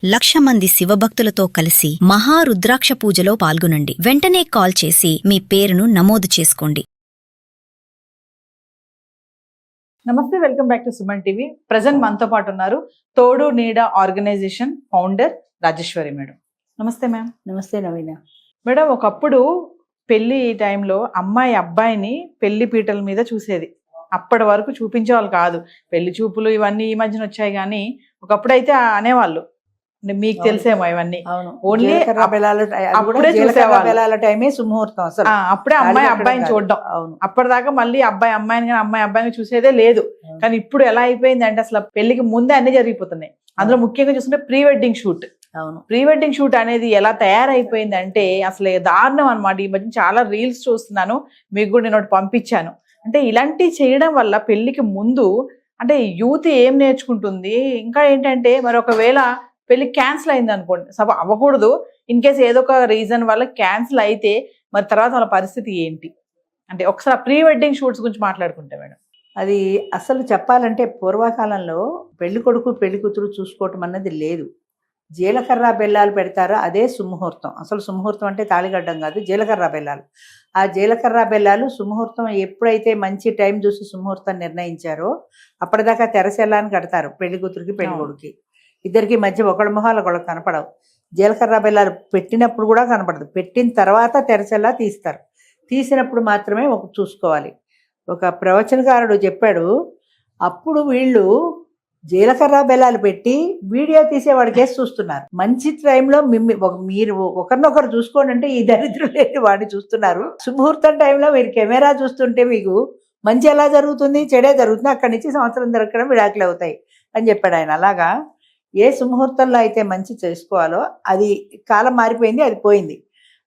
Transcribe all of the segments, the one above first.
1,00,000 మంది శివభక్తులతో కలిసి మహారుద్రాక్ష పూజలో పాల్గొనండి. వెంటనే కాల్ చేసి మీ పేరును నమోదు చేసుకోండి. నమస్తే, welcome back to Suman TV. Present మనతో పాటు ఉన్నారు తోడు నీడ ఆర్గనైజేషన్ ఫౌండర్ రాజేశ్వరి మేడం. నమస్తే మ్యామ్. నమస్తే నవీన. మేడం, ఒకప్పుడు పెళ్లి టైంలో అమ్మాయి అబ్బాయిని పెళ్లి పీటల మీద చూసేది. అప్పటి వరకు చూపించేవాళ్ళు కాదు. పెళ్లి చూపులు ఇవన్నీ ఈ మధ్యన వచ్చాయి, కానీ ఒకప్పుడు అయితే అనేవాళ్ళు. మీకు తెలిసేమో ఇవన్నీ. ఓన్లీ అప్పుడే చూసేవాళ్ళ టైమే సుముహూర్తం. అసలు అప్పుడే అమ్మాయి అబ్బాయిని చూడడం. అప్పటిదాకా మళ్ళీ అబ్బాయి అమ్మాయిని కానీ అమ్మాయి అబ్బాయిని చూసేదే లేదు. కానీ ఇప్పుడు ఎలా అయిపోయింది అంటే అసలు పెళ్లికి ముందే అన్ని జరిగిపోతున్నాయి. అందులో ముఖ్యంగా చూస్తుంటే pre wedding shoot. Pre wedding shoot అనేది ఎలా తయారైపోయింది అంటే అసలు దారుణం అనమాట. ఈ మధ్య చాలా రీల్స్ చూస్తున్నాను, మీకు కూడా నేను ఒకటి పంపించాను. అంటే ఇలాంటివి చేయడం వల్ల పెళ్లికి ముందు అంటే యూత్ ఏం నేర్చుకుంటుంది, ఇంకా ఏంటంటే మరి ఒకవేళ పెళ్లి క్యాన్సిల్ అయింది అనుకోండి, సభ అవ్వకూడదు, ఇన్ కేసు ఏదో ఒక రీజన్ వల్ల క్యాన్సిల్ అయితే మరి తర్వాత వాళ్ళ పరిస్థితి ఏంటి అంటే ఒకసారి ప్రీ వెడ్డింగ్ షూట్స్ గురించి మాట్లాడుకుంటే మేడం. అది అసలు చెప్పాలంటే పూర్వకాలంలో పెళ్లి కొడుకు పెళ్లి కూతురు చూసుకోవటం అన్నది లేదు. జీలకర్ర బెల్లాలు పెడతారో అదే సుముహూర్తం. అసలు సుముహూర్తం అంటే తాళిగడ్డం కాదు, జీలకర్ర బెల్లాలు. ఆ జీలకర్ర బెల్లాలు సుముహూర్తం ఎప్పుడైతే మంచి టైం చూసి సుముహూర్తం నిర్ణయించారో అప్పటిదాకా తెరసెల్లాన్ని కడతారు పెళ్లి కూతురికి పెళ్లి కొడుకి. ఇద్దరికి మధ్య ఒకళ్ళ మొహాలు ఒకళ్ళకి కనపడవు. జీలకర్ర బెల్లాలు పెట్టినప్పుడు కూడా కనపడదు. పెట్టిన తర్వాత తెరసెల్లా తీస్తారు. తీసినప్పుడు మాత్రమే చూసుకోవాలి. ఒక ప్రవచనకారుడు చెప్పాడు, అప్పుడు వీళ్ళు జీలకర్ర బెల్లాలు పెట్టి వీడియో తీసేవాడి కేసు చూస్తున్నారు. మంచి టైంలో మీరు ఒకరినొకరు చూసుకోండి అంటే ఈ దరిద్రం లేని వాడిని చూస్తున్నారు. సుముహూర్తం టైంలో మీరు కెమెరా చూస్తుంటే మీకు మంచి ఎలా జరుగుతుంది, చెడే జరుగుతుంది. అక్కడి నుంచి సంవత్సరం దొరకడం విడాకులు అవుతాయి అని చెప్పాడు ఆయన. అలాగా ఏ సుముహూర్తంలో అయితే మంచి చేసుకోవాలో అది కాలం మారిపోయింది, అది పోయింది.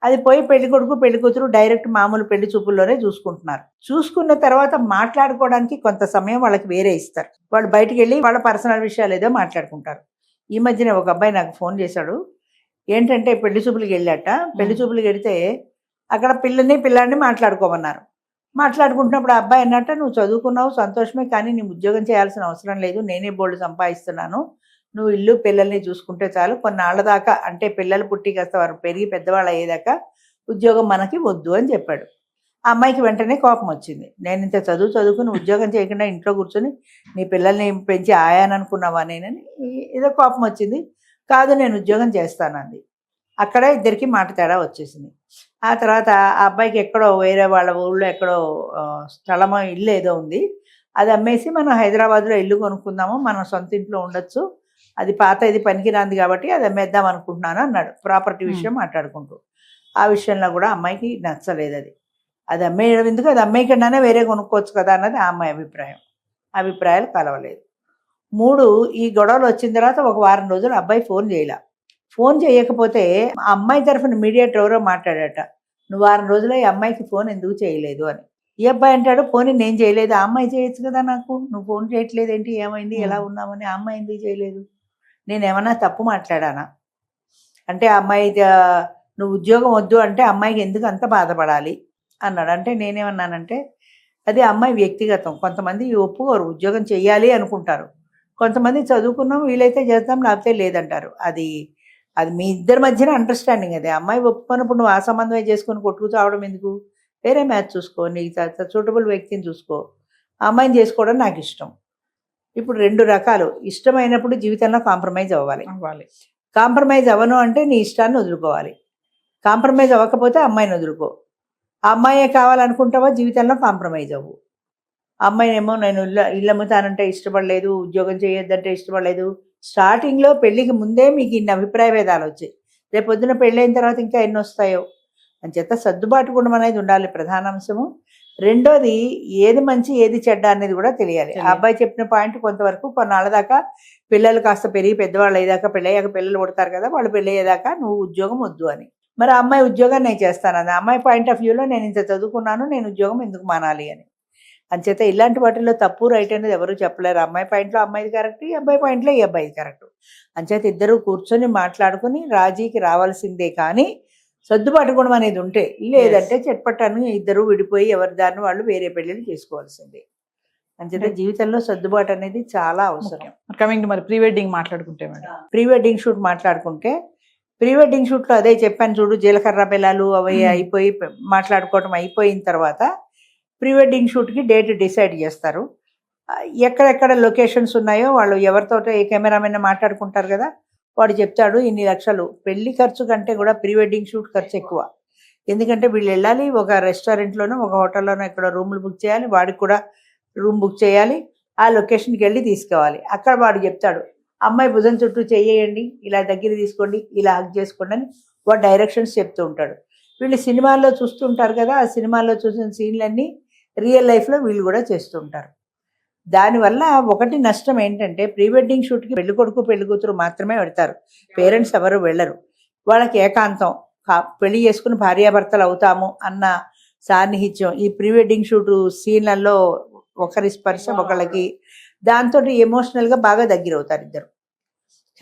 అది పోయి పెళ్లి కొడుకు పెళ్లి కూతురు డైరెక్ట్ మామూలు పెళ్లి చూపుల్లోనే చూసుకుంటున్నారు. చూసుకున్న తర్వాత మాట్లాడుకోవడానికి కొంత సమయం వాళ్ళకి వేరే ఇస్తారు. వాళ్ళు బయటికి వెళ్ళి వాళ్ళ పర్సనల్ విషయాలు ఏదో మాట్లాడుకుంటారు. ఈ మధ్యనే ఒక అబ్బాయి నాకు ఫోన్ చేశాడు. ఏంటంటే పెళ్లి చూపులకి వెళ్ళాట. పెళ్లి చూపులకి వెళితే అక్కడ పిల్లాడిని మాట్లాడుకోమన్నారు. మాట్లాడుకుంటున్నప్పుడు ఆ అబ్బాయి అన్నట్ట, నువ్వు చదువుకున్నావు సంతోషమే, కానీ నీ ఉద్యోగం చేయాల్సిన అవసరం లేదు, నేనే బోల్డ్ సంపాదిస్తున్నాను, నువ్వు ఇల్లు పిల్లల్ని చూసుకుంటే చాలు, కొన్నాళ్ళ దాకా అంటే పిల్లలు పుట్టి కాస్త వారు పెరిగి పెద్దవాళ్ళు అయ్యేదాకా ఉద్యోగం మనకి వద్దు అని చెప్పాడు. ఆ అమ్మాయికి వెంటనే కోపం వచ్చింది. నేను ఇంత చదువుకుని ఉద్యోగం చేయకుండా ఇంట్లో కూర్చొని నీ పిల్లల్ని పెంచి ఆయాననుకున్నావా నేనని ఏదో కోపం వచ్చింది. కాదు, నేను ఉద్యోగం చేస్తానంది. అక్కడ ఇద్దరికి మాట తేడా వచ్చేసింది. ఆ తర్వాత ఆ అబ్బాయికి ఎక్కడో వేరే వాళ్ళ ఊళ్ళో ఎక్కడో స్థలమో ఇల్లు ఏదో ఉంది, అది అమ్మేసి మనం హైదరాబాద్లో ఇల్లు కొనుక్కుందాము, మనం సొంత ఇంట్లో ఉండొచ్చు, అది పాత ఇది పనికిరాంది కాబట్టి అది అమ్మేద్దాం అనుకుంటున్నాను అన్నాడు. ప్రాపర్టీ విషయం మాట్లాడుకుంటూ. ఆ విషయంలో కూడా అమ్మాయికి నచ్చలేదు. అది అమ్మేయడం ఎందుకు, అది అమ్మేయకుండానే వేరే కొనుక్కోవచ్చు కదా అన్నది ఆ అమ్మాయి అభిప్రాయం. అభిప్రాయాలు కలవలేదు. 3 ఈ గొడవలు వచ్చిన తర్వాత ఒక వారం రోజులు అబ్బాయి ఫోన్ చేయలే. ఫోన్ చేయకపోతే ఆ అమ్మాయి తరఫున మీడియేటర్ ఎవరో మాట్లాడట, నువ్వు వారం రోజులు ఈ అమ్మాయికి ఫోన్ ఎందుకు చేయలేదు అని. ఈ అబ్బాయి అంటాడు, పోనీ నేను చేయలేదు, ఆ అమ్మాయి చేయొచ్చు కదా, నాకు నువ్వు ఫోన్ చేయట్లేదు ఏంటి, ఏమైంది, ఎలా ఉన్నామని ఆ అమ్మాయి ఎందుకు చేయలేదు, నేనేమన్నా తప్పు మాట్లాడానా అంటే ఆ అమ్మాయి నువ్వు ఉద్యోగం వద్దు అంటే అమ్మాయికి ఎందుకు అంత బాధపడాలి అన్నాడు. అంటే నేనేమన్నానంటే అది అమ్మాయి వ్యక్తిగతం. కొంతమంది ఒప్పుకోరు, ఉద్యోగం చెయ్యాలి అనుకుంటారు. కొంతమంది చదువుకున్నాం వీలైతే చేద్దాం లేకపోతే లేదంటారు. అది మీ ఇద్దరి మధ్యన అండర్స్టాండింగ్. అది అమ్మాయి ఒప్పుకున్నప్పుడు నువ్వు ఆ సంబంధమే చేసుకొని కొట్టుకు చావడం ఎందుకు, వేరే మ్యాచ్ చూసుకో, నీకు సూటబుల్ వ్యక్తిని చూసుకో. ఆ అమ్మాయిని చేసుకోవడం నాకు ఇష్టం. ఇప్పుడు 2 రకాలు. ఇష్టమైనప్పుడు జీవితంలో కాంప్రమైజ్ అవ్వాలి. కాంప్రమైజ్ అవ్వను అంటే నీ ఇష్టాన్ని వదులుకోవాలి. కాంప్రమైజ్ అవ్వకపోతే అమ్మాయిని వదులుకో. ఆ అమ్మాయే కావాలనుకుంటావా, జీవితంలో కాంప్రమైజ్ అవ్వు. ఆ అమ్మాయినేమో నేను ఇల్లు అమ్ముతానంటే ఇష్టపడలేదు, ఉద్యోగం చేయొద్దంటే ఇష్టపడలేదు. స్టార్టింగ్లో పెళ్ళికి ముందే మీకు ఇన్ని అభిప్రాయ భేదాలు వచ్చాయి. రేపు పొద్దున పెళ్ళైన తర్వాత ఇంకా ఎన్ని వస్తాయో. అంచేత సర్దుబాటు గుణం అనేది ఉండాలి ప్రధాన అంశము. రెండోది ఏది మంచి ఏది చెడ్డ అనేది కూడా తెలియాలి. ఆ అబ్బాయి చెప్పిన పాయింట్ కొంతవరకు, కొన్నాళ్ళ దాకా పిల్లలు కాస్త పెరిగి పెద్దవాళ్ళు అయ్యేదాకా, పెళ్ళయ్యాక పిల్లలు పుడతారు కదా, వాళ్ళు పెళ్ళయ్యేదాకా నువ్వు ఉద్యోగం వద్దు అని. మరి ఆ అమ్మాయి ఉద్యోగం నేను చేస్తానని, ఆ అమ్మాయి పాయింట్ ఆఫ్ వ్యూలో నేను ఇంత చదువుకున్నాను, నేను ఉద్యోగం ఎందుకు మానాలి అని. అంచేత ఇలాంటి వాటిల్లో తప్పు రైట్ అనేది ఎవరు చెప్పలేరు. అమ్మాయి పాయింట్లో అమ్మాయిది కరెక్ట్, ఈ అబ్బాయి పాయింట్లో ఈ అబ్బాయిది కరెక్ట్. అంచేత ఇద్దరు కూర్చొని మాట్లాడుకుని రాజీకి రావాల్సిందే. కానీ సర్దుబాటు గుణం అనేది ఉంటే, లేదంటే చెట్పట్టని ఇద్దరు విడిపోయి ఎవరి దారిని వాళ్ళు వేరే పెళ్ళిళ్ళు చేసుకోవాల్సిందే. అంచేత జీవితంలో సర్దుబాటు అనేది చాలా అవసరం. కమింగ్ మరి ప్రీ వెడ్డింగ్ మాట్లాడుకుంటే మేడం, ప్రీ వెడ్డింగ్ షూట్ మాట్లాడుకుంటే, ప్రీ వెడ్డింగ్ షూట్లో అదే చెప్పాను చూడు, జీలకర్ర బెల్లాలు అవి అయిపోయి మాట్లాడుకోవటం అయిపోయిన తర్వాత ప్రీ వెడ్డింగ్ షూట్కి డేట్ డిసైడ్ చేస్తారు. ఎక్కడెక్కడ లొకేషన్స్ ఉన్నాయో వాళ్ళు ఎవరితో ఏ కెమెరామెన్ మాట్లాడుకుంటారు కదా, వాడు చెప్తాడు ఇన్ని లక్షలు. పెళ్లి ఖర్చు కంటే కూడా ప్రీ వెడ్డింగ్ షూట్ ఖర్చు ఎక్కువ. ఎందుకంటే వీళ్ళు వెళ్ళాలి, ఒక రెస్టారెంట్లోనో ఒక హోటల్లోనో ఇక్కడ రూములు బుక్ చేయాలి, వాడికి కూడా రూమ్ బుక్ చేయాలి, ఆ లొకేషన్కి వెళ్ళి తీసుకోవాలి. అక్కడ వాడు చెప్తాడు అమ్మాయి భుజం చుట్టూ చెయ్యండి, ఇలా దగ్గర తీసుకోండి, ఇలా హక్ చేసుకోండి అని వాడు డైరెక్షన్స్ చెప్తూ ఉంటాడు. వీళ్ళు సినిమాల్లో చూస్తుంటారు కదా, ఆ సినిమాల్లో చూసిన సీన్లన్నీ రియల్ లైఫ్లో వీళ్ళు కూడా చేస్తూ ఉంటారు. దానివల్ల ఒకటి నష్టం ఏంటంటే, ప్రీ వెడ్డింగ్ షూట్కి పెళ్లి కొడుకు పెళ్లి కూతురు మాత్రమే వెళ్తారు, పేరెంట్స్ ఎవరు వెళ్ళరు. వాళ్ళకి ఏకాంతం, పెళ్లి చేసుకుని భార్యాభర్తలు అవుతాము అన్న సాన్నిహిత్యం ఈ ప్రీ వెడ్డింగ్ షూట్ సీన్లలో ఒకరి స్పర్శ ఒకళ్ళకి, దాంతో ఎమోషనల్గా బాగా దగ్గర అవుతారు ఇద్దరు.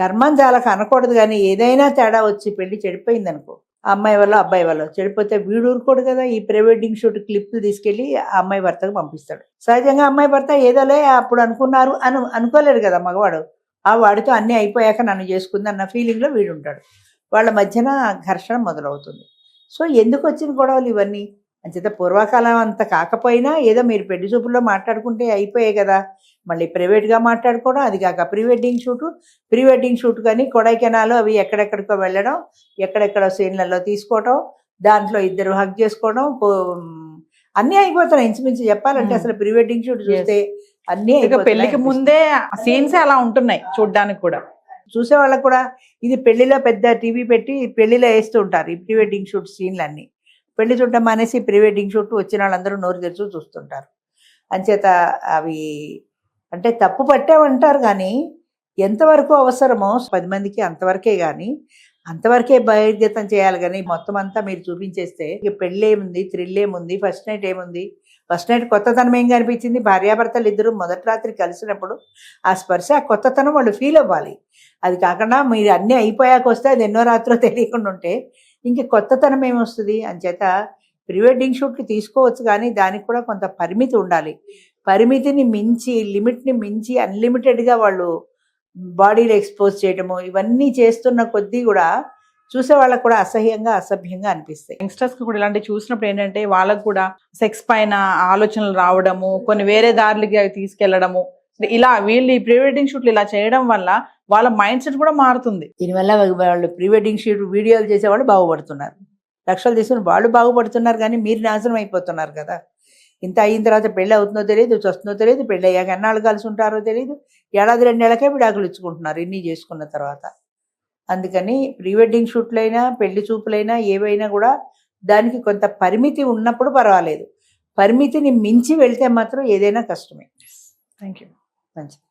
కర్మం చాలక అనకూడదు, కానీ ఏదైనా తేడా వచ్చి పెళ్లి చెడిపోయింది అనుకో, ఆ అమ్మాయి వల్ల అబ్బాయి వల్ల చెడిపోతే వీడు ఊరుకోడు కదా, ఈ ప్రీ వెడ్డింగ్ షూట్ క్లిప్లు తీసుకెళ్లి ఆ అమ్మాయి భర్తకు పంపిస్తాడు. సహజంగా అమ్మాయి భర్త ఏదోలే అప్పుడు అనుకున్నారు అనుకోలేడు కదా మగవాడు, ఆ వాడితో అన్నీ అయిపోయాక నన్ను చేసుకుంది అన్న ఫీలింగ్లో వీడు ఉంటాడు. వాళ్ళ మధ్యన ఘర్షణ మొదలవుతుంది. సో ఎందుకు వచ్చిన గొడవలు ఇవన్నీ? అంచేత పూర్వకాలం అంత కాకపోయినా ఏదో మీరు పెళ్లి చూపుల్లో మాట్లాడుకుంటే అయిపోయాయి కదా, మళ్ళీ ప్రైవేట్గా మాట్లాడుకోవడం, అది కాక ప్రీ వెడ్డింగ్ షూట్ కానీ కొడైకెనాల్ అవి ఎక్కడెక్కడికో వెళ్ళడం, ఎక్కడెక్కడ సీన్లలో తీసుకోవడం, దాంట్లో ఇద్దరు హక్ చేసుకోవడం, అన్నీ అయిపోతున్నాయి ఇంచుమించు చెప్పాలంటే. అసలు ప్రీ వెడ్డింగ్ షూట్ చూస్తే అన్నీ పెళ్లికి ముందే సీన్స్ అలా ఉంటున్నాయి చూడ్డానికి కూడా. చూసే వాళ్ళకు కూడా ఇది పెళ్లిలో పెద్ద టీవీ పెట్టి పెళ్లిలో వేస్తూ ఉంటారు ఈ ప్రీ వెడ్డింగ్ షూట్ సీన్లన్నీ. పెళ్లి చూడటం మానేసి ప్రీ వెడ్డింగ్ షూట్ వచ్చిన వాళ్ళందరూ నోరు తెరుచు చూస్తుంటారు. అంచేత అవి అంటే తప్పు పట్టామంటారు, కానీ ఎంతవరకు అవసరమో 10 మందికి అంతవరకే, కానీ అంతవరకే బహిర్గతం చేయాలి. కానీ మొత్తం అంతా మీరు చూపించేస్తే ఇక పెళ్ళి ఏముంది, థ్రిల్ ఏముంది, ఫస్ట్ నైట్ ఏముంది? ఫస్ట్ నైట్ కొత్తతనం ఏం కనిపించింది? భార్యాభర్తలు ఇద్దరు మొదటి రాత్రి కలిసినప్పుడు ఆ స్పర్శ, ఆ కొత్తతనం వాళ్ళు ఫీల్ అవ్వాలి. అది కాకుండా మీరు అన్నీ అయిపోయాక వస్తే అది ఎన్నో రాత్రో తెలియకుండా ఉంటే ఇంక కొత్తతనం ఏమొస్తుంది? అంచేత ప్రీ వెడ్డింగ్ షూట్కి తీసుకోవచ్చు, కానీ దానికి కూడా కొంత పరిమితి ఉండాలి. పరిమితిని మించి, లిమిట్ని మించి అన్లిమిటెడ్గా వాళ్ళు బాడీలో ఎక్స్పోజ్ చేయడము, ఇవన్నీ చేస్తున్న కొద్దీ కూడా చూసే వాళ్ళకు కూడా అసహ్యంగా అసభ్యంగా అనిపిస్తాయి. యంగ్స్టర్స్ కి కూడా ఇలాంటివి చూసినప్పుడు ఏంటంటే వాళ్ళకు కూడా సెక్స్ పైన ఆలోచనలు రావడము, కొన్ని వేరే దారులకి అవి తీసుకెళ్లడము, ఇలా వీళ్ళు ఈ ప్రీ వెడ్డింగ్ షూట్లు ఇలా చేయడం వల్ల వాళ్ళ మైండ్ సెట్ కూడా మారుతుంది. దీనివల్ల వాళ్ళు ప్రీ వెడ్డింగ్ షూట్ వీడియోలు చేసేవాళ్ళు బాగుపడుతున్నారు, లక్షలు తీసుకుని వాళ్ళు బాగుపడుతున్నారు, కానీ మీరు నాశనం అయిపోతున్నారు కదా. ఇంత అయిన తర్వాత పెళ్ళి అవుతుందో తెలియదు, వస్తుందో తెలియదు, పెళ్ళి అయ్యాక ఎన్నాళ్ళు కలిసి ఉంటారో తెలియదు, ఏడాది 2 నెలలకే విడాకులు ఇచ్చుకుంటున్నారు ఇన్ని చేసుకున్న తర్వాత. అందుకని ప్రీ వెడ్డింగ్ షూట్లైనా పెళ్లి చూపులైనా ఏవైనా కూడా దానికి కొంత పరిమితి ఉన్నప్పుడు పర్వాలేదు, పరిమితిని మించి వెళ్తే మాత్రం ఏదైనా కష్టమే. Thank you. మంచిది.